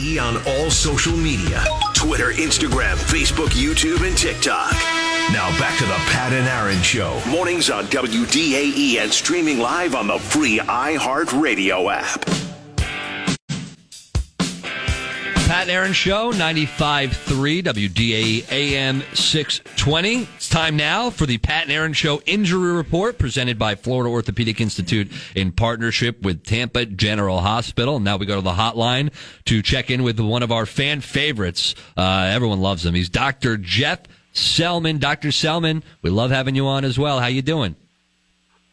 DAE on all social media. Twitter, Instagram, Facebook, YouTube, and TikTok. Now back to the Pat and Aaron Show. Mornings on WDAE and streaming live on the free iHeartRadio app. Pat and Aaron Show, 95.3 WDAE AM 620. It's time now for the Pat and Aaron Show Injury Report presented by Florida Orthopaedic Institute in partnership with Tampa General Hospital. Now we go to the hotline to check in with one of our fan favorites. Everyone loves him. He's Dr. Jeff Sellman. Dr. Sellman, we love having you on as well. How you doing?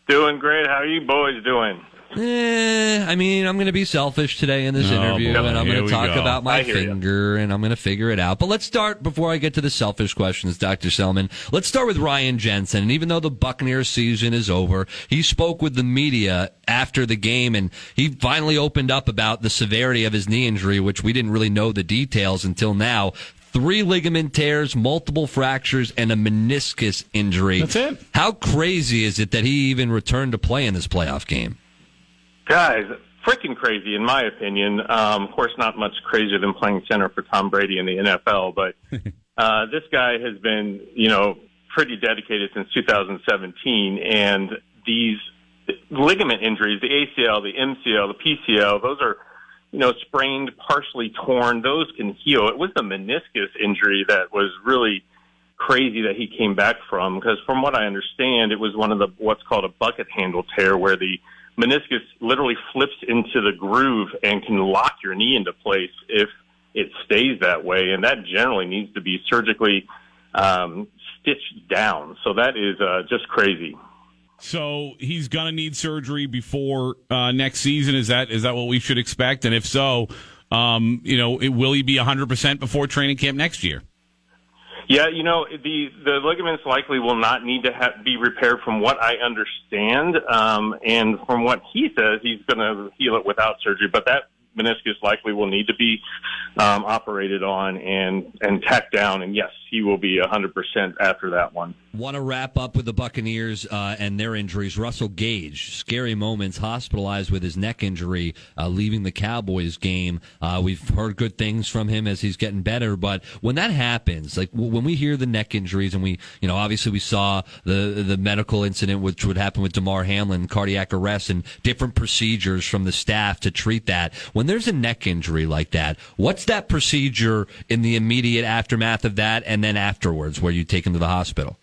Doing great. How are you boys doing? I'm going to be selfish today in this interview, boy, and I'm going to talk about my finger, and I'm going to figure it out. But let's start, before I get to the selfish questions, Dr. Sellman, let's start with Ryan Jensen. And even though the Buccaneer season is over, he spoke with the media after the game, and he finally opened up about the severity of his knee injury, which we didn't really know the details until now. 3 ligament tears, multiple fractures, and a meniscus injury. That's it. How crazy is it that he even returned to play in this playoff game? Guys, freaking crazy, in my opinion. Of course, not much crazier than playing center for Tom Brady in the NFL, but this guy has been, pretty dedicated since 2017, and these ligament injuries, the ACL, the MCL, the PCL, those are, sprained, partially torn. Those can heal. It was the meniscus injury that was really crazy that he came back from, because from what I understand, it was one of what's called a bucket handle tear, where the meniscus literally flips into the groove and can lock your knee into place if it stays that way, and that generally needs to be surgically stitched down. So that is just crazy. So he's going to need surgery before next season. Is that what we should expect? And if so, will he be 100% before training camp next year? Yeah, the ligaments likely will not need to be repaired from what I understand. And from what he says, he's going to heal it without surgery. But that meniscus likely will need to be operated on and tacked down. And, yes, he will be 100% after that one. Want to wrap up with the Buccaneers and their injuries. Russel Gage, scary moments, hospitalized with his neck injury, leaving the Cowboys game. We've heard good things from him as he's getting better, but when that happens, like when we hear the neck injuries, and we, obviously we saw the medical incident which would happen with Damar Hamlin, cardiac arrest, and different procedures from the staff to treat that. When there's a neck injury like that, what's that procedure in the immediate aftermath of that, and then afterwards, where you take him to the hospital?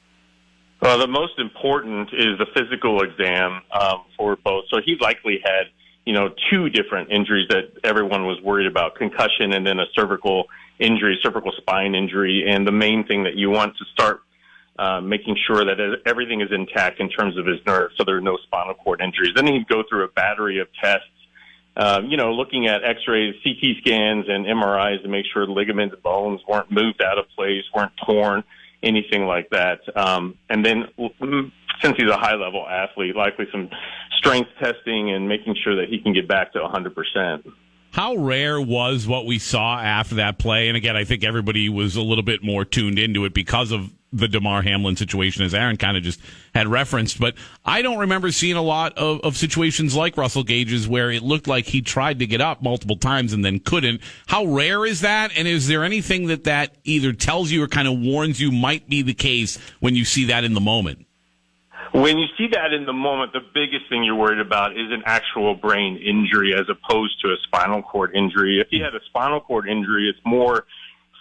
Well, the most important is the physical exam for both. So he likely had, 2 different injuries that everyone was worried about, concussion and then a cervical injury, cervical spine injury. And the main thing that you want to start making sure that everything is intact in terms of his nerves, so there are no spinal cord injuries. Then he'd go through a battery of tests, looking at x-rays, CT scans, and MRIs to make sure the ligaments, bones weren't moved out of place, weren't torn, anything like that. And then since he's a high-level athlete, likely some strength testing and making sure that he can get back to 100%. How rare was what we saw after that play? And again, I think everybody was a little bit more tuned into it because of the Damar Hamlin situation, as Aaron kind of just had referenced. But I don't remember seeing a lot of situations like Russel Gage's where it looked like he tried to get up multiple times and then couldn't. How rare is that? And is there anything that either tells you or kind of warns you might be the case when you see that in the moment? When you see that in the moment, the biggest thing you're worried about is an actual brain injury as opposed to a spinal cord injury. If you had a spinal cord injury, it's more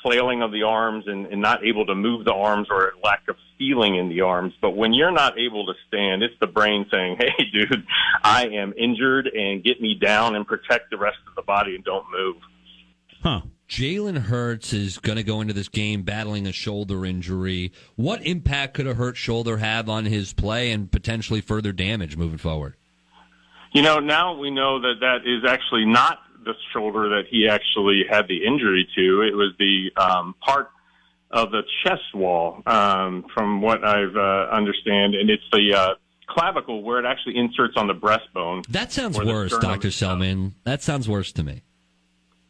flailing of the arms and not able to move the arms, or a lack of feeling in the arms. But when you're not able to stand, it's the brain saying, hey, dude, I am injured, and get me down and protect the rest of the body and don't move. Huh. Jalen Hurts is going to go into this game battling a shoulder injury. What impact could a hurt shoulder have on his play and potentially further damage moving forward? Now we know that is actually not the shoulder that he actually had the injury to. It was the part of the chest wall, from what I've understand, and it's the clavicle where it actually inserts on the breastbone. That sounds worse, Dr. Sellman. That sounds worse to me.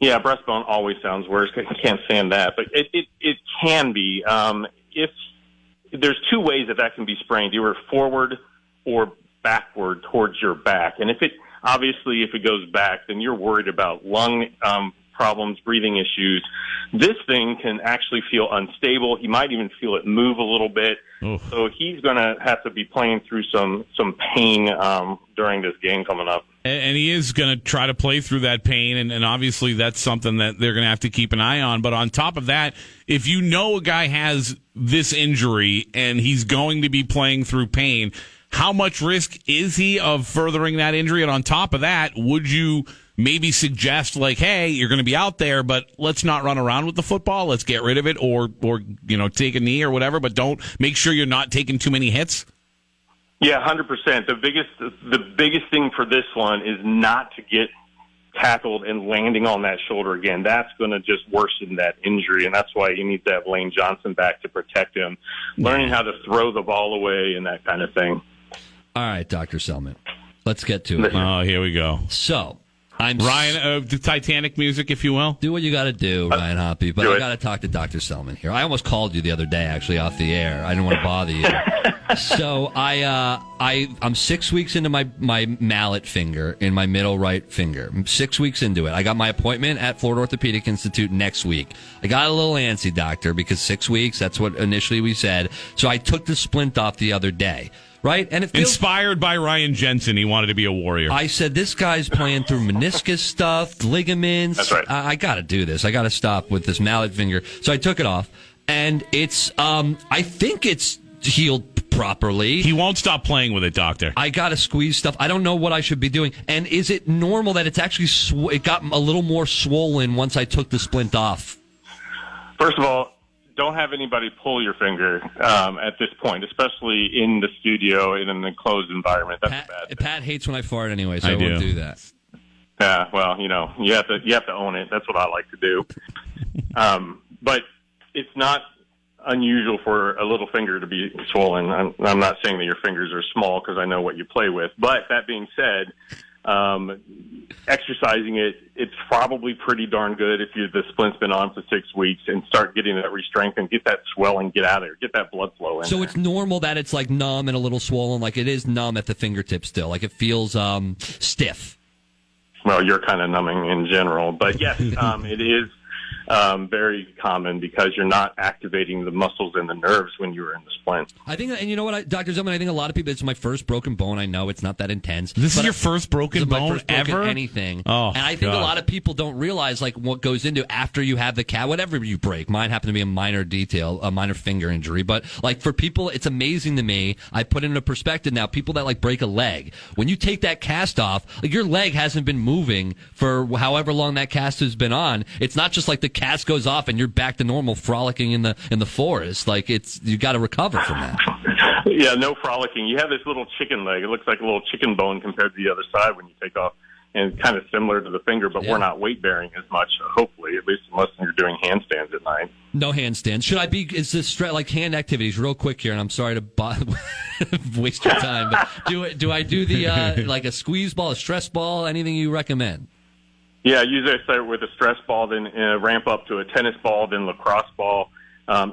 Yeah, breastbone always sounds worse. I can't stand that, but it can be. If there's 2 ways that can be sprained, either forward or backward towards your back, and if it goes back, then you're worried about lung problems, breathing issues. This thing can actually feel unstable. He might even feel it move a little bit. Oof. So he's going to have to be playing through some pain during this game coming up. And he is going to try to play through that pain, and obviously that's something that they're going to have to keep an eye on. But on top of that, if you know a guy has this injury and he's going to be playing through pain, how much risk is he of furthering that injury? And on top of that, would you maybe suggest, like, hey, you're going to be out there, but let's not run around with the football. Let's get rid of it, or take a knee or whatever, but don't make sure you're not taking too many hits? Yeah, 100%. The biggest thing for this one is not to get tackled and landing on that shoulder again. That's going to just worsen that injury, and that's why you need to have Lane Johnson back to protect him, learning how to throw the ball away and that kind of thing. All right, Dr. Sellman, let's get to it. Oh, here we go. So, Ryan, the Titanic music, if you will. Do what you got to do, Ryan Hoppy. But I got to talk to Dr. Sellman here. I almost called you the other day, actually, off the air. I didn't want to bother you. So I'm 6 weeks into my mallet finger in my middle right finger. I'm 6 weeks into it. I got my appointment at Florida Orthopaedic Institute next week. I got a little antsy, doctor, because 6 weeks, that's what initially we said. So I took the splint off the other day. Right? And it feels, inspired by Ryan Jensen, he wanted to be a warrior. I said, this guy's playing through meniscus stuff, ligaments. That's right. I got to do this. I got to stop with this mallet finger. So I took it off, and it's, I think it's healed properly. He won't stop playing with it, doctor. I got to squeeze stuff. I don't know what I should be doing. And is it normal that it's actually, it got a little more swollen once I took the splint off? First of all, don't have anybody pull your finger at this point, especially in the studio in an enclosed environment. That's a bad thing. Pat hates when I fart anyway, so I won't do that. Yeah, well, you have to own it. That's what I like to do. But it's not unusual for a little finger to be swollen. I'm not saying that your fingers are small because I know what you play with. But that being said, exercising it's probably pretty darn good if the splint's been on for 6 weeks, and start getting that re-strength and get that swelling, get out of there, get that blood flow in. So it's normal that it's like numb and a little swollen, like it is numb at the fingertip still, like it feels stiff. Well, you're kind of numbing in general, but yes, it is very common because you're not activating the muscles and the nerves when you're in the splint. I think, and you know what, Dr. Sellman, I think a lot of people, it's my first broken bone. I know it's not that intense. This is your first broken bone ever? Anything. Oh, and I think a lot of people don't realize like what goes into after you have the whatever you break. Mine happened to be a minor detail, a minor finger injury. But like for people, it's amazing to me. I put it into perspective now. People that like break a leg, when you take that cast off, like your leg hasn't been moving for however long that cast has been on. It's not just like the cast goes off and you're back to normal frolicking in the forest. Like you got to recover from that. Yeah, no frolicking. You have this little chicken leg. It looks like a little chicken bone compared to the other side when you take off, and kind of similar to the finger, but we're not weight bearing as much, hopefully, at least unless you're doing handstands at night. No handstands. Should I be, is this like hand activities real quick here, and I'm sorry to waste your time, but do I do the, like a squeeze ball, a stress ball, anything you recommend? Yeah, usually I start with a stress ball, then ramp up to a tennis ball, then lacrosse ball,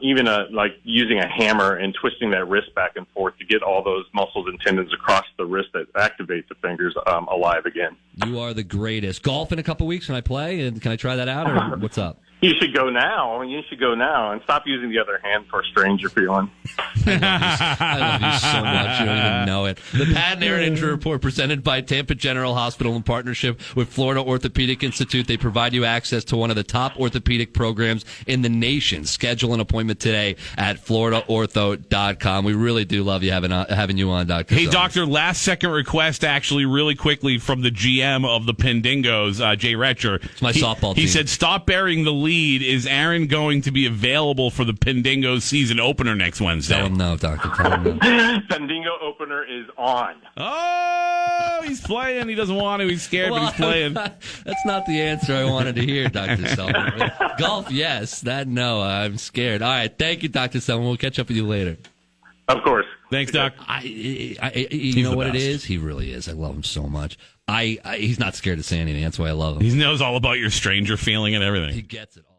even like using a hammer and twisting that wrist back and forth to get all those muscles and tendons across the wrist that activate the fingers alive again. You are the greatest. Golf in a couple weeks when I play, and can I try that out, or what's up? You should go now. You should go now and stop using the other hand for a stranger feeling. I love you so much. You don't even know it. The Pat and Aaron Injury Report presented by Tampa General Hospital in partnership with Florida Orthopaedic Institute. They provide you access to one of the top orthopedic programs in the nation. Schedule an appointment today at floridaortho.com. We really do love you having you on, Dr. Hey, Sellman. Doctor, last second request actually really quickly from the GM of the Pendingos, Jay Retcher. It's my softball team. He said, stop burying the lead. Is Aaron going to be available for the Pendingos season opener next Wednesday? Tell him no, Doctor. Tell him no. Pendingo opener is on. Oh, he's playing. He doesn't want to. He's scared, but he's playing. That's not the answer I wanted to hear, Dr. Sellman. Golf, yes. That, no. I'm scared. All right. Thank you, Dr. Sellman. We'll catch up with you later. Of course. Thanks, Doc. You know what it is? He really is. I love him so much. He's not scared to say anything. That's why I love him. He knows all about your stranger feeling and everything. He gets it all.